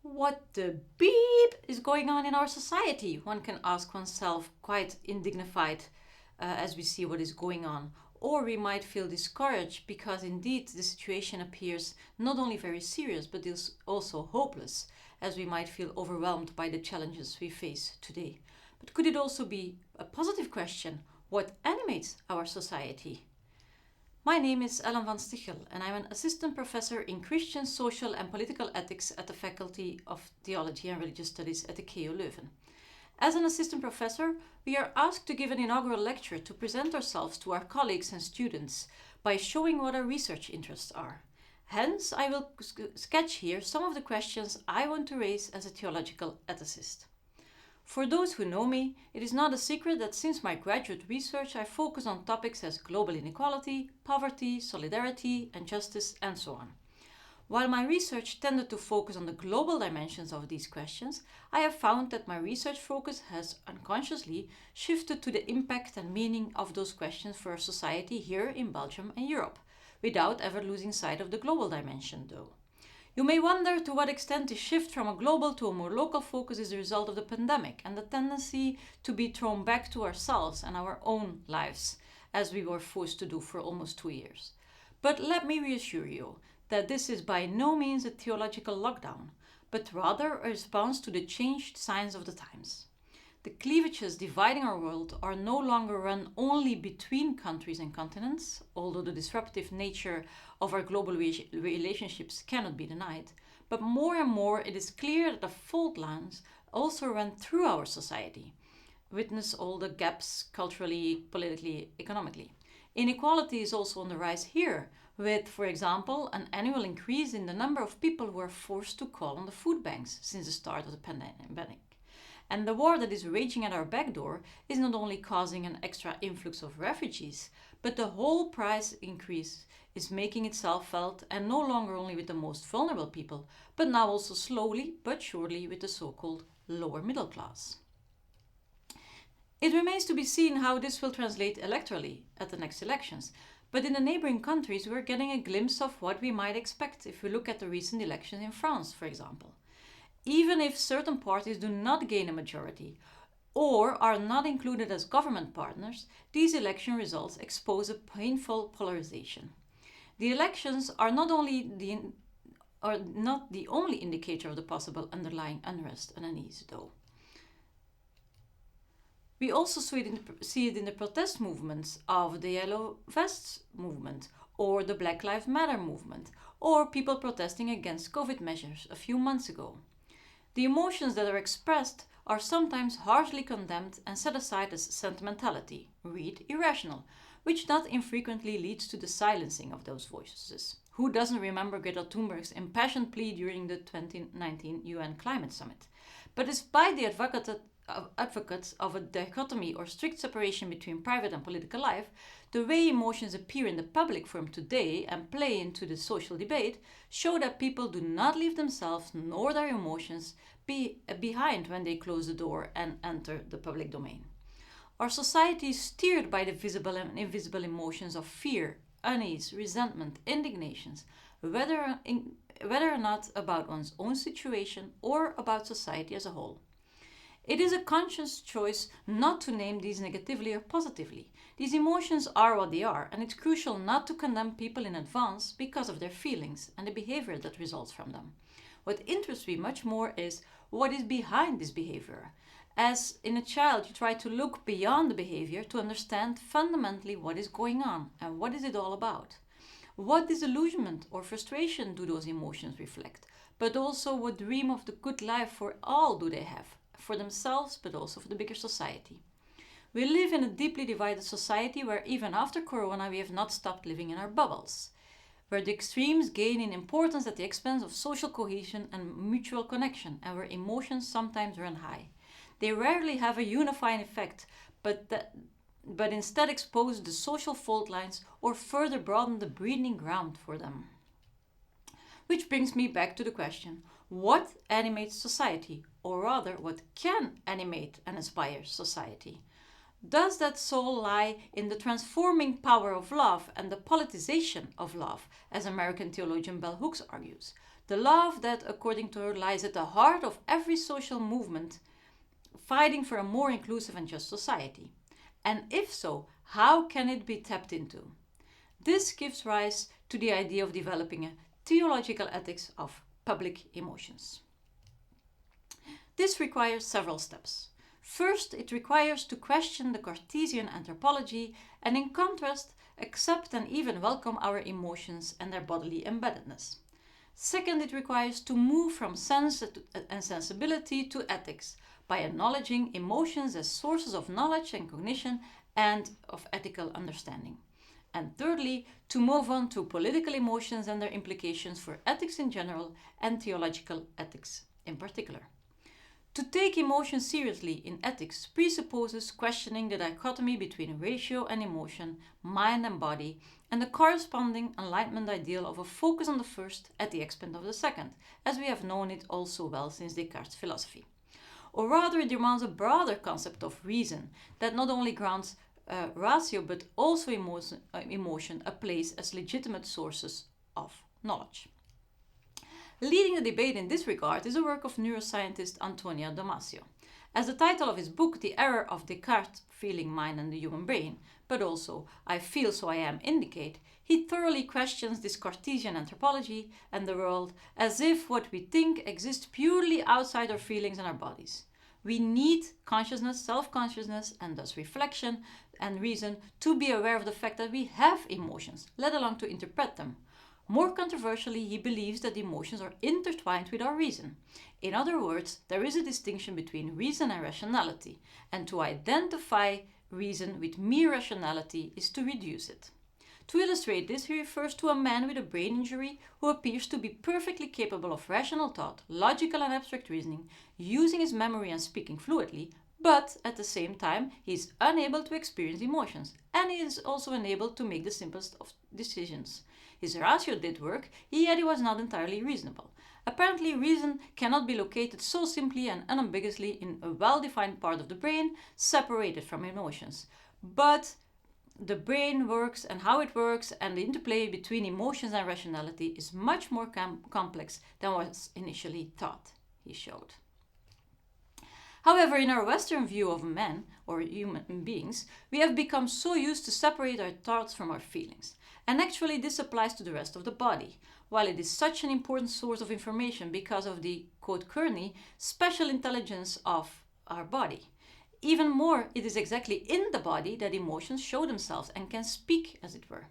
What the beep is going on in our society? One can ask oneself, quite indignified as we see what is going on. Or we might feel discouraged because indeed the situation appears not only very serious but is also hopeless, as we might feel overwhelmed by the challenges we face today. But could it also be a positive question? What animates our society? My name is Ellen van Stichel, and I'm an assistant professor in Christian, social, and political ethics at the Faculty of Theology and Religious Studies at the KU Leuven. As an assistant professor, we are asked to give an inaugural lecture to present ourselves to our colleagues and students by showing what our research interests are. Hence, I will sketch here some of the questions I want to raise as a theological ethicist. For those who know me, it is not a secret that since my graduate research I focus on topics as global inequality, poverty, solidarity, and justice, and so on. While my research tended to focus on the global dimensions of these questions, I have found that my research focus has unconsciously shifted to the impact and meaning of those questions for our society here in Belgium and Europe, without ever losing sight of the global dimension though. You may wonder to what extent the shift from a global to a more local focus is a result of the pandemic and the tendency to be thrown back to ourselves and our own lives, as we were forced to do for almost 2 years. But let me reassure you that this is by no means a theological lockdown, but rather a response to the changed signs of the times. The cleavages dividing our world are no longer run only between countries and continents, although the disruptive nature of our global relationships cannot be denied, but more and more it is clear that the fault lines also run through our society. Witness all the gaps culturally, politically, economically. Inequality is also on the rise here, with, for example, an annual increase in the number of people who are forced to call on the food banks since the start of the pandemic. And the war that is raging at our back door is not only causing an extra influx of refugees, but the whole price increase is making itself felt, and no longer only with the most vulnerable people, but now also slowly but surely with the so-called lower middle class. It remains to be seen how this will translate electorally at the next elections, but in the neighboring countries we're getting a glimpse of what we might expect if we look at the recent elections in France, for example. Even if certain parties do not gain a majority or are not included as government partners, these election results expose a painful polarization. The elections are not the only indicator of the possible underlying unrest and unease, though. We also see it in the protest movements of the Yellow Vests movement or the Black Lives Matter movement or people protesting against COVID measures a few months ago. The emotions that are expressed are sometimes harshly condemned and set aside as sentimentality, read irrational, which not infrequently leads to the silencing of those voices. Who doesn't remember Greta Thunberg's impassioned plea during the 2019 UN Climate Summit? But despite the advocates of a dichotomy or strict separation between private and political life, the way emotions appear in the public forum today and play into the social debate show that people do not leave themselves nor their emotions behind when they close the door and enter the public domain. Our society is steered by the visible and invisible emotions of fear, unease, resentment, indignations, whether or not about one's own situation or about society as a whole. It is a conscious choice not to name these negatively or positively. These emotions are what they are, and it's crucial not to condemn people in advance because of their feelings and the behavior that results from them. What interests me much more is what is behind this behavior. As in a child, you try to look beyond the behavior to understand fundamentally what is going on and what is it all about. What disillusionment or frustration do those emotions reflect? But also what dream of the good life for all do they have? For themselves, but also for the bigger society. We live in a deeply divided society where even after Corona we have not stopped living in our bubbles, where the extremes gain in importance at the expense of social cohesion and mutual connection, and where emotions sometimes run high. They rarely have a unifying effect, but instead expose the social fault lines or further broaden the breeding ground for them. Which brings me back to the question, what animates society? Or rather, what can animate and inspire society? Does that soul lie in the transforming power of love and the politicization of love, as American theologian Bell Hooks argues? The love that, according to her, lies at the heart of every social movement fighting for a more inclusive and just society? And if so, how can it be tapped into? This gives rise to the idea of developing a theological ethics of public emotions. This requires several steps. First, it requires to question the Cartesian anthropology and, in contrast, accept and even welcome our emotions and their bodily embeddedness. Second, it requires to move from sense and sensibility to ethics by acknowledging emotions as sources of knowledge and cognition and of ethical understanding. And thirdly, to move on to political emotions and their implications for ethics in general and theological ethics in particular. To take emotion seriously in ethics presupposes questioning the dichotomy between ratio and emotion, mind and body, and the corresponding Enlightenment ideal of a focus on the first at the expense of the second, as we have known it all so well since Descartes' philosophy. Or rather, it demands a broader concept of reason that not only grants ratio but also emotion a place as legitimate sources of knowledge. Leading the debate in this regard is the work of neuroscientist Antonio Damasio. As the title of his book, The Error of Descartes' Feeling, Mind and the Human Brain, but also I Feel So I Am indicate, he thoroughly questions this Cartesian anthropology and the world as if what we think exists purely outside our feelings and our bodies. We need consciousness, self-consciousness, and thus reflection and reason to be aware of the fact that we have emotions, let alone to interpret them. More controversially, he believes that emotions are intertwined with our reason. In other words, there is a distinction between reason and rationality, and to identify reason with mere rationality is to reduce it. To illustrate this, he refers to a man with a brain injury who appears to be perfectly capable of rational thought, logical and abstract reasoning, using his memory and speaking fluently, but at the same time he is unable to experience emotions, and he is also unable to make the simplest of decisions. His ratio did work, yet he was not entirely reasonable. Apparently, reason cannot be located so simply and unambiguously in a well-defined part of the brain, separated from emotions. But the brain works and how it works and the interplay between emotions and rationality is much more complex than was initially thought, he showed. However, in our Western view of men, or human beings, we have become so used to separate our thoughts from our feelings. And actually this applies to the rest of the body. While it is such an important source of information because of the, quote Kearney, special intelligence of our body. Even more, it is exactly in the body that emotions show themselves and can speak, as it were.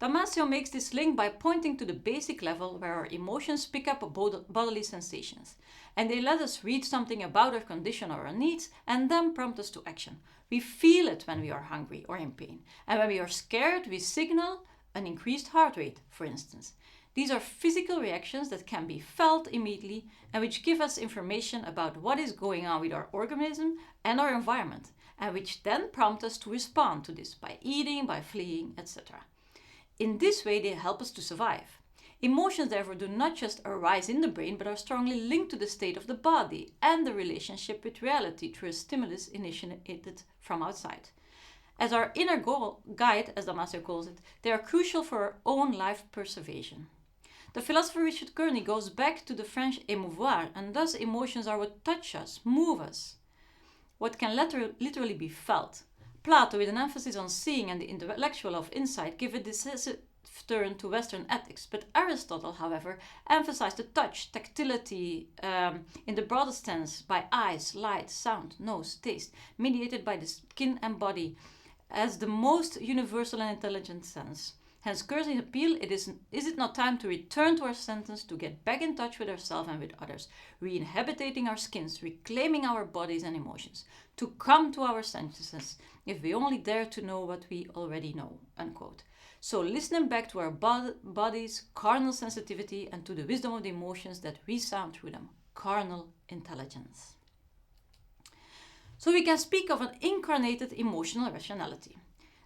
Damasio makes this link by pointing to the basic level where our emotions pick up bodily sensations, and they let us read something about our condition or our needs and then prompt us to action. We feel it when we are hungry or in pain, and when we are scared, we signal an increased heart rate, for instance. These are physical reactions that can be felt immediately and which give us information about what is going on with our organism and our environment, and which then prompt us to respond to this by eating, by fleeing, etc. In this way, they help us to survive. Emotions, therefore, do not just arise in the brain, but are strongly linked to the state of the body and the relationship with reality through a stimulus initiated from outside. As our inner guide, as Damasio calls it, they are crucial for our own life preservation. The philosopher Richard Kearney goes back to the French émouvoir, and thus emotions are what touch us, move us, what can literally be felt. Plato, with an emphasis on seeing and the intellectual of insight, give a decisive turn to Western ethics, but Aristotle, however, emphasized the touch, tactility, in the broadest sense, by eyes, light, sound, nose, taste, mediated by the skin and body, as the most universal and intelligent sense. Hence, Kearney's appeal, is it not time to return to our sentence, to get back in touch with ourselves and with others, re-inhabiting our skins, reclaiming our bodies and emotions, to come to our senses, if we only dare to know what we already know, unquote. So listening back to our bodies, carnal sensitivity, and to the wisdom of the emotions that resound through them, carnal intelligence. So we can speak of an incarnated emotional rationality.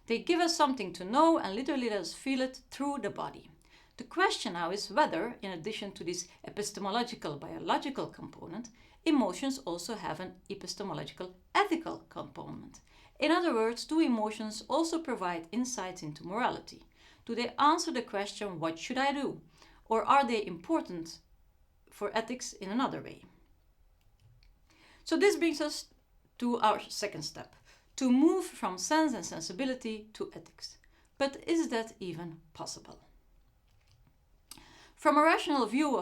They give us something to know and literally let us feel it through the body. The question now is whether, in addition to this epistemological biological component, emotions also have an epistemological ethical component. In other words, do emotions also provide insights into morality? Do they answer the question, what should I do? Or are they important for ethics in another way? So this brings us to our second step, to move from sense and sensibility to ethics. But is that even possible? From a rational view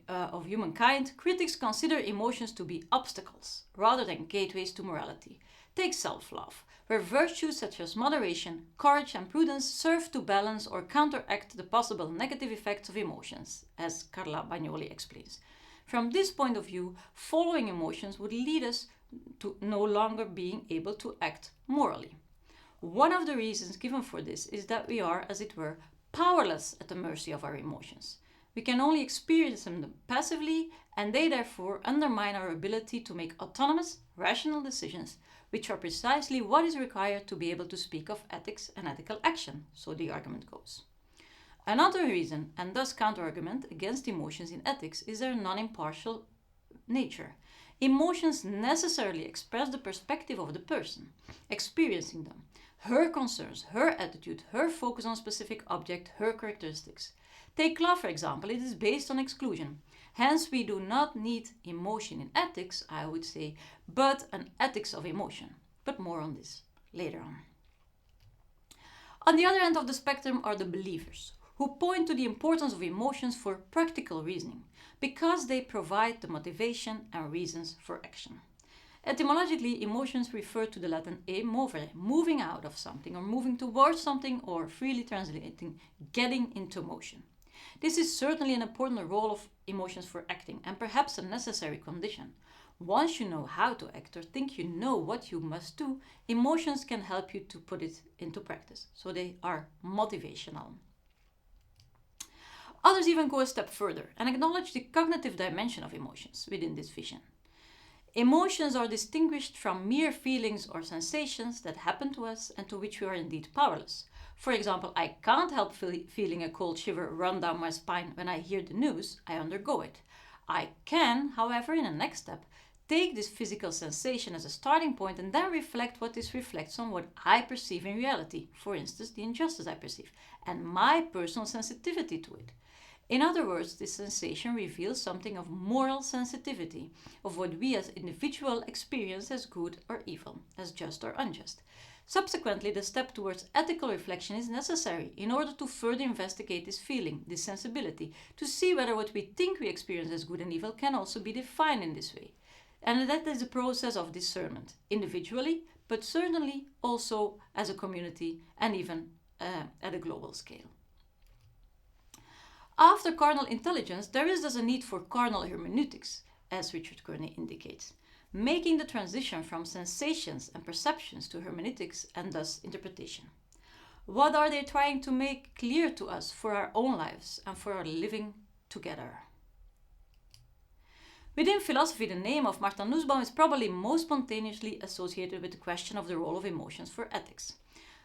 of humankind, critics consider emotions to be obstacles rather than gateways to morality. Take self-love, where virtues such as moderation, courage and prudence serve to balance or counteract the possible negative effects of emotions, as Carla Bagnoli explains. From this point of view, following emotions would lead us to no longer being able to act morally. One of the reasons given for this is that we are, as it were, powerless at the mercy of our emotions. We can only experience them passively, and they therefore undermine our ability to make autonomous, rational decisions, which are precisely what is required to be able to speak of ethics and ethical action, so the argument goes. Another reason, and thus counter-argument against emotions in ethics, is their non-impartial nature. Emotions necessarily express the perspective of the person experiencing them, her concerns, her attitude, her focus on a specific object, her characteristics. Take love, for example, it is based on exclusion. Hence, we do not need emotion in ethics, I would say, but an ethics of emotion. But more on this later on. On the other end of the spectrum are the believers, who point to the importance of emotions for practical reasoning, because they provide the motivation and reasons for action. Etymologically, emotions refer to the Latin e movere, moving out of something or moving towards something, or freely translating, getting into motion. This is certainly an important role of emotions for acting, and perhaps a necessary condition. Once you know how to act or think you know what you must do, emotions can help you to put it into practice, so they are motivational. Others even go a step further and acknowledge the cognitive dimension of emotions within this vision. Emotions are distinguished from mere feelings or sensations that happen to us and to which we are indeed powerless. For example, I can't help feeling a cold shiver run down my spine when I hear the news, I undergo it. I can, however, in a next step, take this physical sensation as a starting point and then reflect what this reflects on what I perceive in reality, for instance, the injustice I perceive, and my personal sensitivity to it. In other words, this sensation reveals something of moral sensitivity, of what we as individuals experience as good or evil, as just or unjust. Subsequently, the step towards ethical reflection is necessary in order to further investigate this feeling, this sensibility, to see whether what we think we experience as good and evil can also be defined in this way. And that is a process of discernment, individually, but certainly also as a community and even at a global scale. After carnal intelligence, there is thus a need for carnal hermeneutics, as Richard Kearney indicates, making the transition from sensations and perceptions to hermeneutics and thus interpretation. What are they trying to make clear to us for our own lives and for our living together? Within philosophy, the name of Martha Nussbaum is probably most spontaneously associated with the question of the role of emotions for ethics.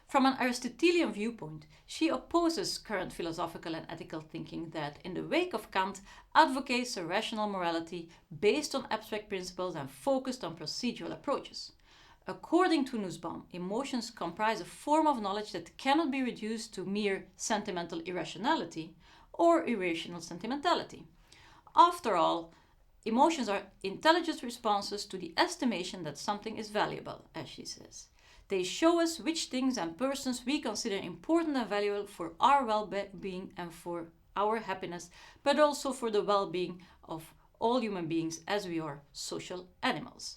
From an Aristotelian viewpoint, she opposes current philosophical and ethical thinking that, in the wake of Kant, advocates a rational morality based on abstract principles and focused on procedural approaches. According to Nussbaum, emotions comprise a form of knowledge that cannot be reduced to mere sentimental irrationality or irrational sentimentality. After all, emotions are intelligent responses to the estimation that something is valuable, as she says. They show us which things and persons we consider important and valuable for our well-being and for our happiness, but also for the well-being of all human beings, as we are social animals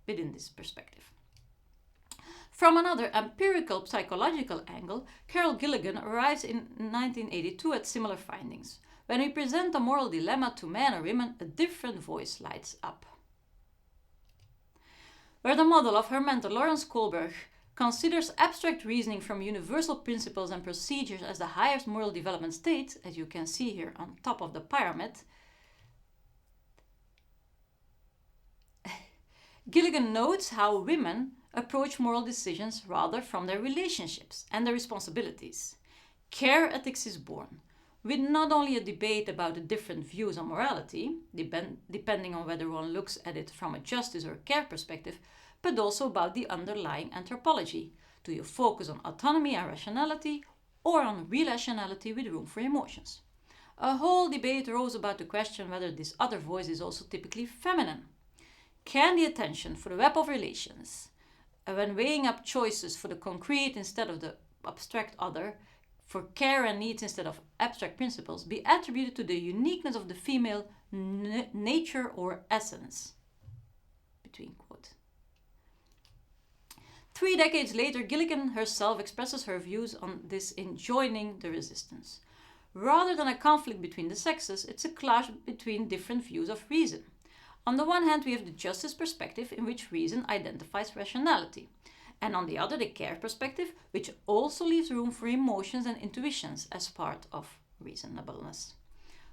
within this perspective. From another empirical psychological angle, Carol Gilligan arrives in 1982 at similar findings. When we present a moral dilemma to men or women, a different voice lights up. Where the model of her mentor Lawrence Kohlberg considers abstract reasoning from universal principles and procedures as the highest moral development state, as you can see here on top of the pyramid, Gilligan notes how women approach moral decisions rather from their relationships and their responsibilities. Care ethics is born, with not only a debate about the different views on morality, depending on whether one looks at it from a justice or care perspective, but also about the underlying anthropology. Do you focus on autonomy and rationality, or on relationality with room for emotions? A whole debate arose about the question whether this other voice is also typically feminine. Can the attention for the web of relations, when weighing up choices for the concrete instead of the abstract other, for care and needs instead of abstract principles, be attributed to the uniqueness of the female nature or essence? Between quotes. 3 decades later, Gilligan herself expresses her views on this in Joining the Resistance. Rather than a conflict between the sexes, it's a clash between different views of reason. On the one hand, we have the justice perspective, in which reason identifies rationality, and on the other, the care perspective, which also leaves room for emotions and intuitions as part of reasonableness.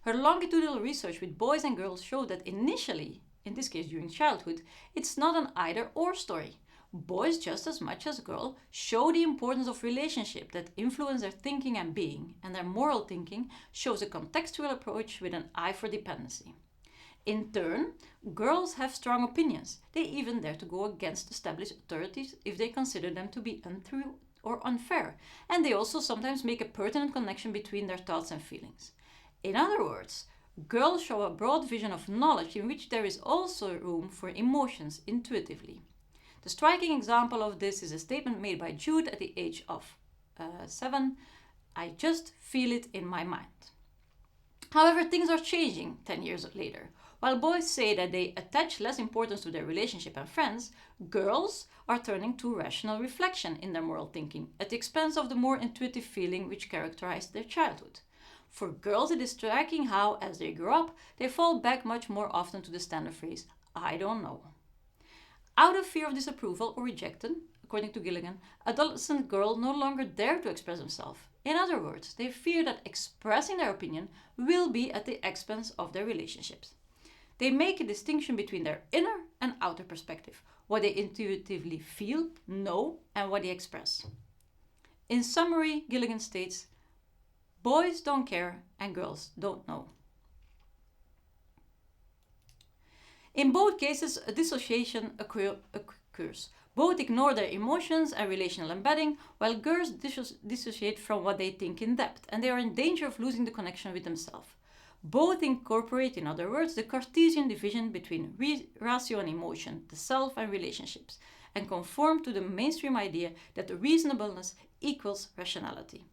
Her longitudinal research with boys and girls showed that initially, in this case during childhood, it's not an either-or story. Boys, just as much as girls, show the importance of relationship that influence their thinking and being, and their moral thinking shows a contextual approach with an eye for dependency. In turn, girls have strong opinions. They even dare to go against established authorities if they consider them to be untrue or unfair, and they also sometimes make a pertinent connection between their thoughts and feelings. In other words, girls show a broad vision of knowledge in which there is also room for emotions intuitively. The striking example of this is a statement made by Jude at the age of 7, "I just feel it in my mind." However, things are changing 10 years later. While boys say that they attach less importance to their relationship and friends, girls are turning to rational reflection in their moral thinking at the expense of the more intuitive feeling which characterized their childhood. For girls, it is striking how, as they grow up, they fall back much more often to the standard phrase, "I don't know." Out of fear of disapproval or rejection, according to Gilligan, adolescent girls no longer dare to express themselves. In other words, they fear that expressing their opinion will be at the expense of their relationships. They make a distinction between their inner and outer perspective, what they intuitively feel, know, and what they express. In summary, Gilligan states, boys don't care and girls don't know. In both cases, a dissociation occurs. Both ignore their emotions and relational embedding, while girls dissociate from what they think in depth, and they are in danger of losing the connection with themselves. Both incorporate, in other words, the Cartesian division between ratio and emotion, the self and relationships, and conform to the mainstream idea that reasonableness equals rationality.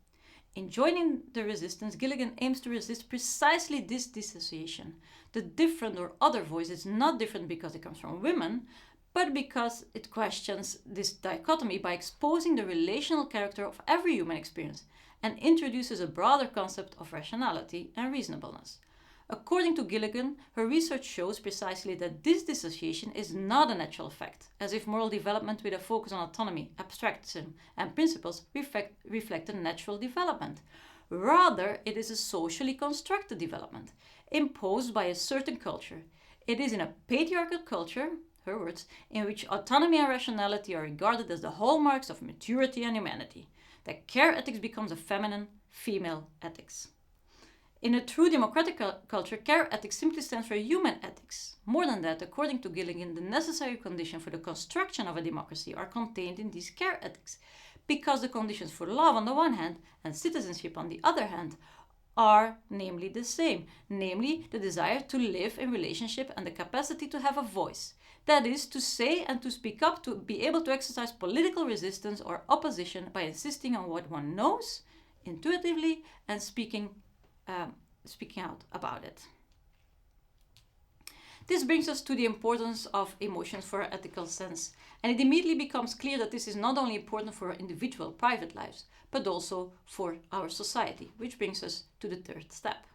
In Joining the Resistance, Gilligan aims to resist precisely this dissociation. The different or other voice is not different because it comes from women, but because it questions this dichotomy by exposing the relational character of every human experience and introduces a broader concept of rationality and reasonableness. According to Gilligan, her research shows precisely that this dissociation is not a natural fact, as if moral development with a focus on autonomy, abstraction, and principles reflect a natural development. Rather, it is a socially constructed development, imposed by a certain culture. It is in a patriarchal culture, her words, in which autonomy and rationality are regarded as the hallmarks of maturity and humanity, that care ethics becomes a feminine, female ethics. In a true democratic culture, care ethics simply stands for human ethics. More than that, according to Gilligan, the necessary conditions for the construction of a democracy are contained in these care ethics, because the conditions for love on the one hand and citizenship on the other hand are namely the same, namely the desire to live in relationship and the capacity to have a voice. That is, to say and to speak up, to be able to exercise political resistance or opposition by insisting on what one knows intuitively and speaking out about it. This brings us to the importance of emotions for our ethical sense, and it immediately becomes clear that this is not only important for our individual private lives, but also for our society, which brings us to the third step.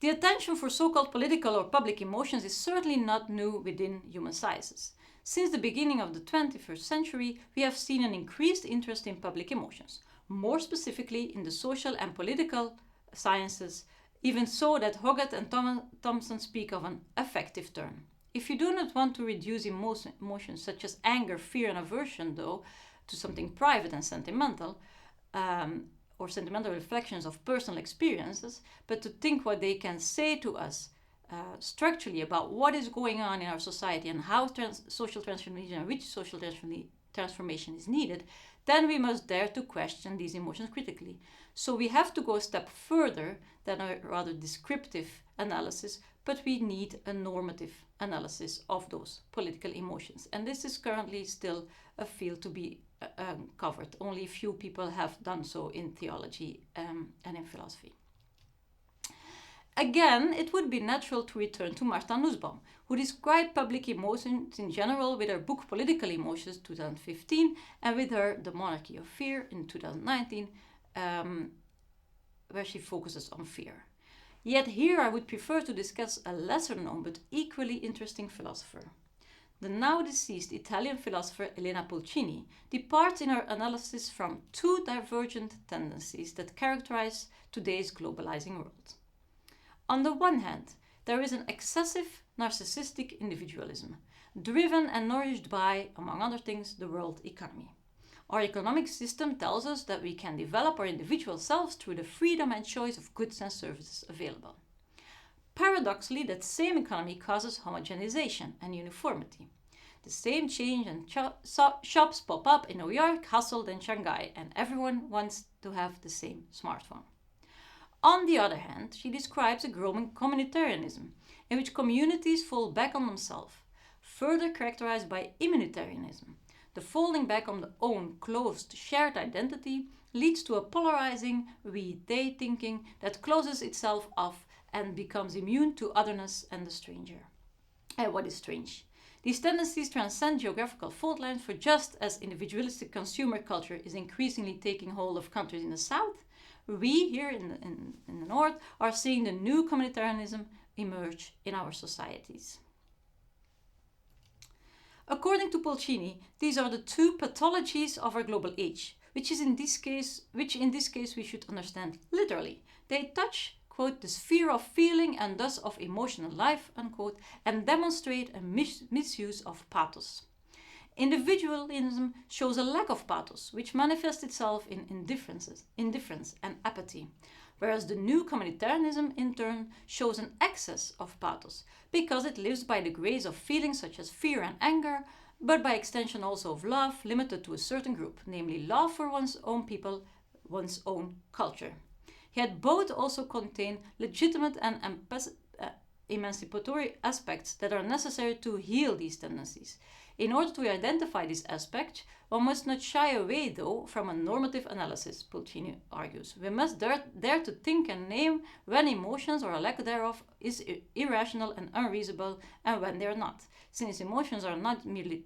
The attention for so-called political or public emotions is certainly not new within human sciences. Since the beginning of the 21st century, we have seen an increased interest in public emotions, more specifically in the social and political sciences, even so that Hoggett and Thompson speak of an affective turn. If you do not want to reduce emotions such as anger, fear, and aversion, though, to something private and sentimental, or sentimental reflections of personal experiences, but to think what they can say to us structurally about what is going on in our society and how social transformation and which social transformation is needed, then we must dare to question these emotions critically. So we have to go a step further than a rather descriptive analysis, but we need a normative analysis of those political emotions. And this is currently still a field to be covered. Only a few people have done so in theology and in philosophy. Again, it would be natural to return to Martha Nussbaum, who described public emotions in general with her book Political Emotions 2015 and with her The Monarchy of Fear in 2019, where she focuses on fear. Yet here I would prefer to discuss a lesser known but equally interesting philosopher. The now deceased Italian philosopher Elena Pulcini departs in her analysis from two divergent tendencies that characterize today's globalizing world. On the one hand, there is an excessive narcissistic individualism, driven and nourished by, among other things, the world economy. Our economic system tells us that we can develop our individual selves through the freedom and choice of goods and services available. Paradoxically, that same economy causes homogenization and uniformity. The same chains and shops pop up in New York, Hasselt, and Shanghai, and everyone wants to have the same smartphone. On the other hand, she describes a growing communitarianism, in which communities fall back on themselves, further characterized by immunitarianism. The falling back on the own closed shared identity leads to a polarizing we-they thinking that closes itself off and becomes immune to otherness and the stranger. What is strange? These tendencies transcend geographical fault lines, for just as individualistic consumer culture is increasingly taking hold of countries in the south, we here in the north are seeing the new communitarianism emerge in our societies. According to Pulcini, these are the two pathologies of our global age, which in this case we should understand literally. They touch, quote, the sphere of feeling and thus of emotional life, unquote, and demonstrate a misuse of pathos. Individualism shows a lack of pathos, which manifests itself in indifference and apathy, whereas the new communitarianism in turn shows an excess of pathos, because it lives by the grace of feelings such as fear and anger, but by extension also of love limited to a certain group, namely love for one's own people, one's own culture. Yet both also contain legitimate and emancipatory aspects that are necessary to heal these tendencies. In order to identify this aspect, one must not shy away, though, from a normative analysis, Pulcini argues. We must dare to think and name when emotions or a lack thereof is irrational and unreasonable and when they are not. Since emotions are not merely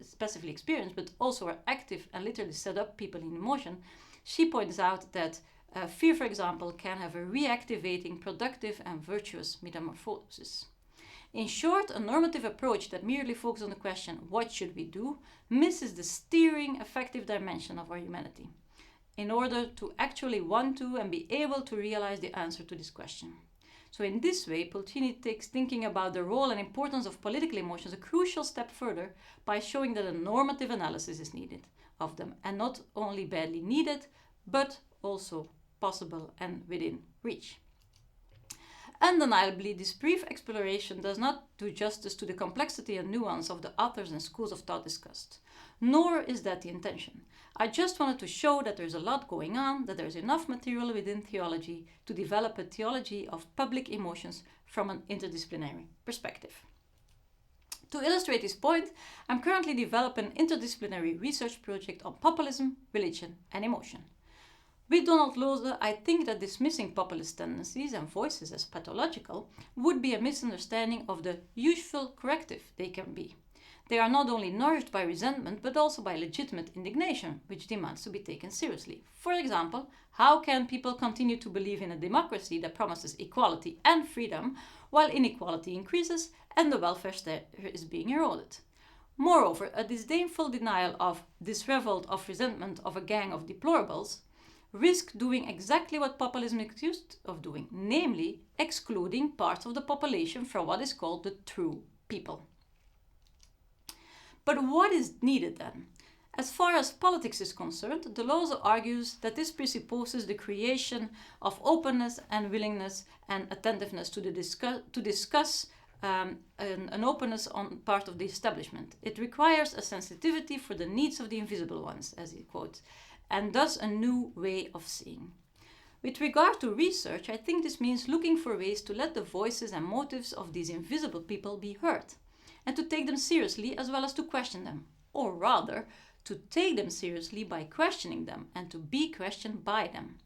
specifically experienced, but also are active and literally set up people in motion, she points out that fear, for example, can have a reactivating, productive and virtuous metamorphosis. In short, a normative approach that merely focuses on the question, what should we do, misses the steering, effective dimension of our humanity, in order to actually want to and be able to realize the answer to this question. So in this way, Pulcini takes thinking about the role and importance of political emotions a crucial step further by showing that a normative analysis is needed of them, and not only badly needed, but also possible and within reach. Undeniably, this brief exploration does not do justice to the complexity and nuance of the authors and schools of thought discussed, nor is that the intention. I just wanted to show that there's a lot going on, that there's enough material within theology to develop a theology of public emotions from an interdisciplinary perspective. To illustrate this point, I'm currently developing an interdisciplinary research project on populism, religion, and emotion. With Donald Lose, I think that dismissing populist tendencies and voices as pathological would be a misunderstanding of the useful corrective they can be. They are not only nourished by resentment, but also by legitimate indignation, which demands to be taken seriously. For example, how can people continue to believe in a democracy that promises equality and freedom, while inequality increases and the welfare state is being eroded? Moreover, a disdainful denial of this revolt of resentment of a gang of deplorables risk doing exactly what populism is accused of doing, namely excluding parts of the population from what is called the true people. But what is needed then? As far as politics is concerned, Deleuze argues that this presupposes the creation of openness and willingness and attentiveness to discuss an openness on part of the establishment. It requires a sensitivity for the needs of the invisible ones, as he quotes, and thus a new way of seeing. With regard to research, I think this means looking for ways to let the voices and motives of these invisible people be heard, and to take them seriously as well as to question them, or rather, to take them seriously by questioning them and to be questioned by them.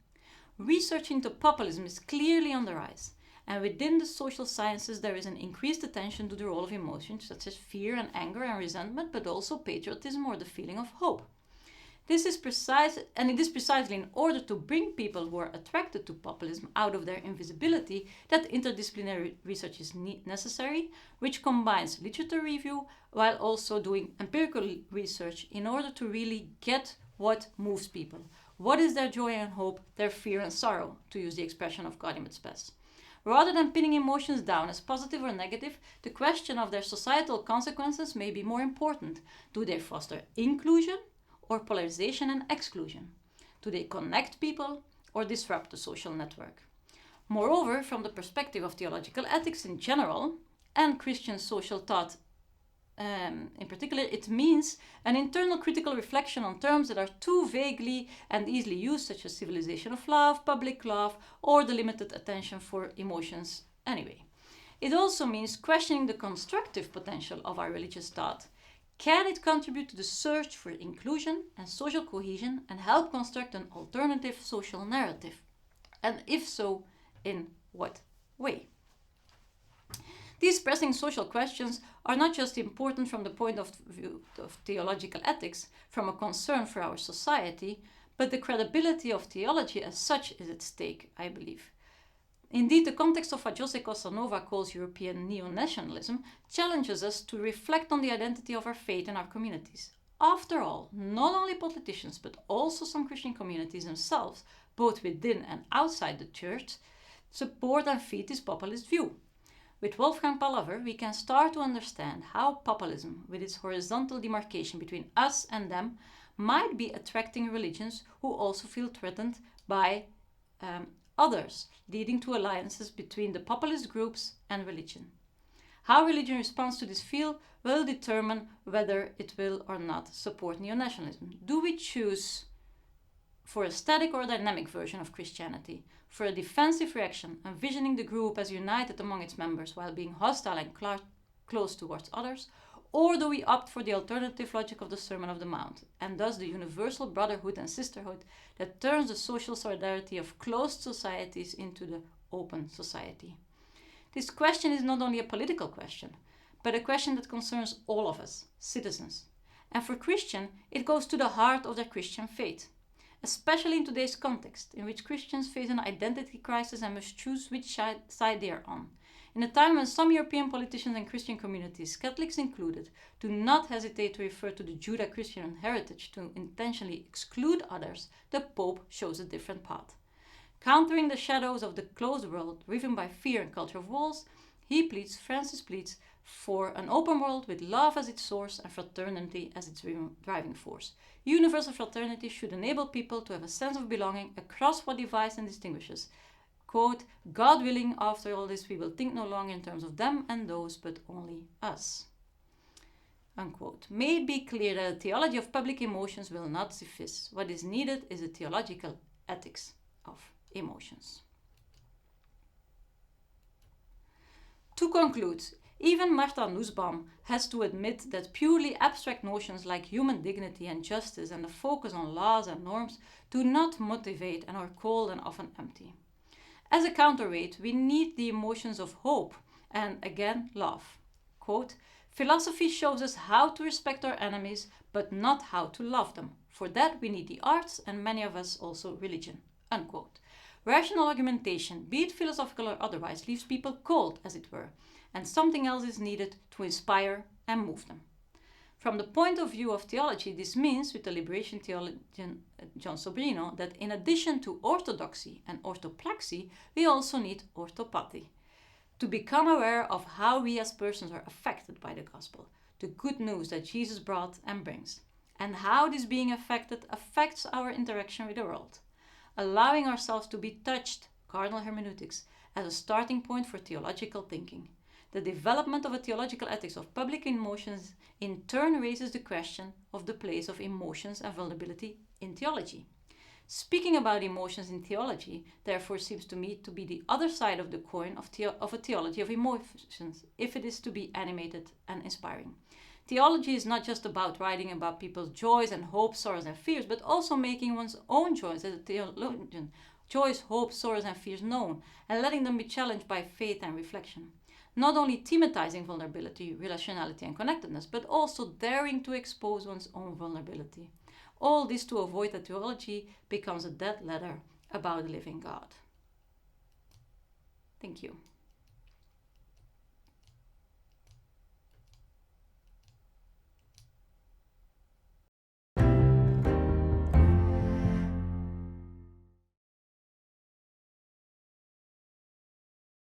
Research into populism is clearly on the rise, and within the social sciences there is an increased attention to the role of emotions such as fear and anger and resentment, but also patriotism or the feeling of hope. It is precisely in order to bring people who are attracted to populism out of their invisibility that interdisciplinary research is necessary, which combines literature review while also doing empirical research in order to really get what moves people. What is their joy and hope, their fear and sorrow, to use the expression of Animates. Rather than pinning emotions down as positive or negative, the question of their societal consequences may be more important. Do they foster inclusion or polarization and exclusion? Do they connect people or disrupt the social network? Moreover, from the perspective of theological ethics in general, and Christian social thought in particular, it means an internal critical reflection on terms that are too vaguely and easily used, such as civilization of love, public love, or the limited attention for emotions anyway. It also means questioning the constructive potential of our religious thought. Can it contribute to the search for inclusion and social cohesion and help construct an alternative social narrative? And if so, in what way? These pressing social questions are not just important from the point of view of theological ethics, from a concern for our society, but the credibility of theology as such is at stake, I believe. Indeed, the context of what Jose Casanova calls European neo-nationalism challenges us to reflect on the identity of our faith and our communities. After all, not only politicians, but also some Christian communities themselves, both within and outside the church, support and feed this populist view. With Wolfgang Paulhaver, we can start to understand how populism, with its horizontal demarcation between us and them, might be attracting religions who also feel threatened by others, leading to alliances between the populist groups and religion. How religion responds to this field will determine whether it will or not support neo-nationalism. Do we choose for a static or dynamic version of Christianity, for a defensive reaction, envisioning the group as united among its members while being hostile and close towards others, or do we opt for the alternative logic of the Sermon on the Mount, and thus the universal brotherhood and sisterhood that turns the social solidarity of closed societies into the open society? This question is not only a political question, but a question that concerns all of us, citizens. And for Christians, it goes to the heart of their Christian faith, especially in today's context, in which Christians face an identity crisis and must choose which side they are on. In a time when some European politicians and Christian communities, Catholics included, do not hesitate to refer to the Judeo-Christian heritage to intentionally exclude others, the Pope shows a different path. Countering the shadows of the closed world driven by fear and culture of walls, Francis pleads for an open world with love as its source and fraternity as its driving force. Universal fraternity should enable people to have a sense of belonging across what divides and distinguishes. Quote, God willing, after all this, we will think no longer in terms of them and those, but only us. Unquote. May it be clear that a theology of public emotions will not suffice. What is needed is a theological ethics of emotions. To conclude, even Martha Nussbaum has to admit that purely abstract notions like human dignity and justice and the focus on laws and norms do not motivate and are cold and often empty. As a counterweight, we need the emotions of hope and, again, love. Quote, philosophy shows us how to respect our enemies, but not how to love them. For that we need the arts and many of us also religion. Unquote. Rational argumentation, be it philosophical or otherwise, leaves people cold, as it were, and something else is needed to inspire and move them. From the point of view of theology, this means, with the liberation theologian John Sobrino, that in addition to orthodoxy and orthopraxy, we also need orthopathy, to become aware of how we as persons are affected by the gospel, the good news that Jesus brought and brings. and how this being affected affects our interaction with the world. Allowing ourselves to be touched, cardinal hermeneutics, as a starting point for theological thinking. The development of a theological ethics of public emotions in turn raises the question of the place of emotions and vulnerability in theology. Speaking about emotions in theology, therefore, seems to me to be the other side of the coin of a theology of emotions, if it is to be animated and inspiring. Theology is not just about writing about people's joys and hopes, sorrows and fears, but also making one's own joys as a theologian, joys, hopes, sorrows and fears known, and letting them be challenged by faith and reflection. Not only thematizing vulnerability, relationality and connectedness, but also daring to expose one's own vulnerability. All this to avoid that theology becomes a dead letter about the living God. Thank you.